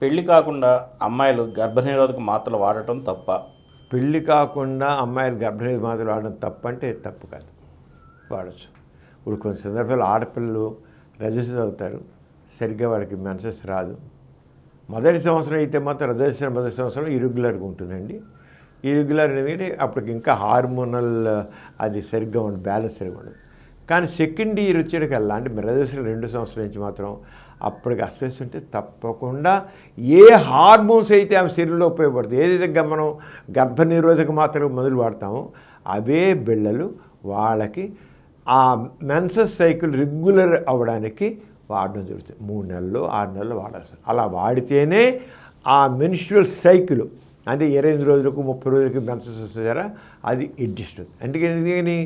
పెళ్లి కాకుండా అమ్మాయిలు గర్భనిరోధక మాత్రలు వాడటం తప్ప? పెళ్లి కాకుండా అమ్మాయిలు గర్భనిరోధక మాత్రలు వాడడం తప్పు అంటే తప్పు కాదు, వాడచ్చు. ఇప్పుడు కొన్ని సందర్భాలు ఆడపిల్లలు రజస్సు అవుతారు, సరిగ్గా వాళ్ళకి మెన్సెస్ రాదు. మొదటి సంవత్సరం అయితే మాత్రం రజస్సు మొదటి సంవత్సరం ఇరెగ్యులర్గా ఉంటుందండి. ఇరెగ్యులర్ అనేది అప్పటికి ఇంకా హార్మోనల్ అది సరిగ్గా ఉండదు, బ్యాలెన్స్ సరిగ్గా ఉండదు. కానీ సెకండ్ ఇయర్ వచ్చేటికల్లా అంటే రజస్సులు 2 సంవత్సరాల నుంచి మాత్రం అప్పటికి అసెస్ ఉంటే తప్పకుండా ఏ హార్మోన్స్ అయితే ఆమె శరీరంలో ఉపయోగపడుతుంది, ఏదైతే మనం గర్భనిరోధక మాత్రం మందులు వాడతామో అవే బిళ్ళలు వాళ్ళకి ఆ మెన్సస్ సైకిల్ రెగ్యులర్ అవ్వడానికి వాడడం జరుగుతుంది. 3 నెలలు 6 నెలలు వాడాల్సి. అలా వాడితేనే ఆ మెన్స్ట్రువల్ సైకిల్ అంటే 28 రోజులకు 30 రోజులకి మెన్సస్ వస్తారా అది అడ్జస్ట్ అవుతుంది. అందుకని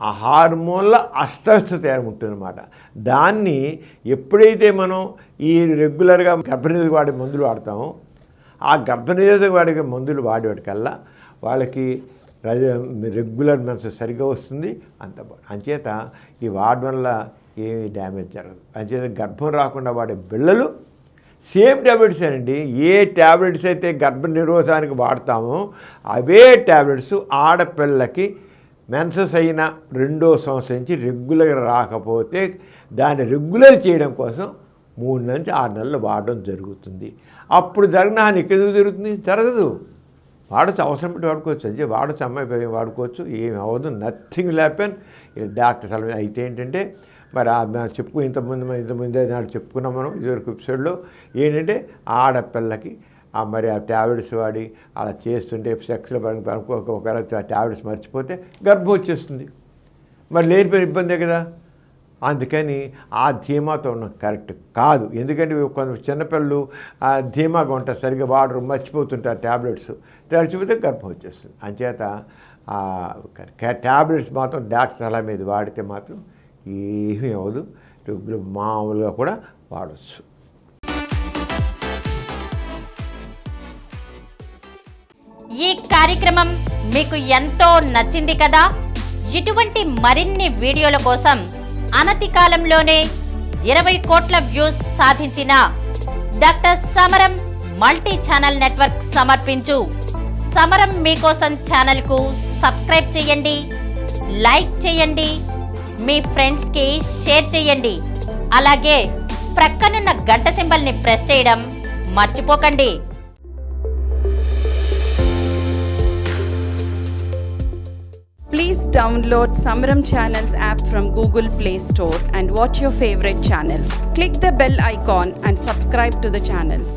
ఆ హార్మోన్ల అస్తవ్యస్తత ఉంటుందన్నమాట. దాన్ని ఎప్పుడైతే మనం ఈ రెగ్యులర్గా గర్భనిరోధక వాడే మందులు వాడతామో ఆ గర్భనిరోధక వాడే మందులు వాడేవాటికల్లా వాళ్ళకి రెగ్యులర్ మెన్సెస్ సరిగ్గా వస్తుంది. అంచేత ఈ వాడడం వల్ల ఏమీ డ్యామేజ్ జరగదు. అంచేత గర్భం రాకుండా వాడే బిళ్ళలు సేమ్ ట్యాబ్లెట్స్ అండి. ఏ ట్యాబ్లెట్స్ అయితే గర్భ నిరోధానికి వాడతామో అవే ట్యాబ్లెట్స్ ఆడపిల్లకి మెన్సెస్ అయిన 2వ సంవత్సరం నుంచి రెగ్యులర్ రాకపోతే దాన్ని రెగ్యులర్ చేయడం కోసం 3 నుంచి 6 నెలలు వాడడం జరుగుతుంది. అప్పుడు జరిగిన హాని ఇక్కడ జరుగుతుంది, జరగదు. వాడచ్చు, అవసరం పెట్టి వాడుకోవచ్చు, అంటే వాడచ్చు, అమ్మాయి వాడుకోవచ్చు, ఏమి అవ్వదు, నథింగ్ హ్యాపెన్. డాక్టర్ సలహా అయితే ఏంటంటే మరి ఇంతకుముందు నాడు చెప్పుకున్నాం మనం ఇదివరకు ఎపిసోడ్లో ఏంటంటే ఆడపిల్లకి మరి ఆ ట్యాబ్లెట్స్ వాడి అలా చేస్తుంటే సెక్స్లో ఒకవేళ ట్యాబ్లెట్స్ మర్చిపోతే గర్భం వచ్చేస్తుంది, మరి లేనిపోయిన ఇబ్బందే కదా. అందుకని ఆ ధీమాతో ఉండడం కరెక్ట్ కాదు. ఎందుకంటే కొంత చిన్నపిల్లలు ఆ ధీమాగా ఉంటారు, సరిగ్గా వాడరు, మర్చిపోతుంటారు ట్యాబ్లెట్స్ మర్చిపోతే గర్భం వచ్చేస్తుంది. అంచేత ట్యాబ్లెట్స్ మాత్రం డాక్టర్ సలహా మీద వాడితే మాత్రం ఏమీ అవ్వదు, మామూలుగా కూడా వాడవచ్చు. ఈ కార్యక్రమం మీకు ఎంతో నచ్చింది కదా. ఇటువంటి మరిన్ని వీడియోల కోసం అనతి కాలంలోనే 20 కోట్ల వ్యూస్ సాధించిన డాక్టర్ సమరం మల్టీ ఛానల్ నెట్వర్క్ సమర్పించు సమరం మీకోసం ఛానల్కు సబ్స్క్రైబ్ చేయండి, లైక్ చేయండి, మీ ఫ్రెండ్స్కి షేర్ చేయండి. అలాగే ప్రక్కనున్న గంట సింబల్ని ప్రెస్ చేయడం మర్చిపోకండి. Please download Samaram Channels app from Google Play Store and watch your favorite channels. Click the bell icon and subscribe to the channels.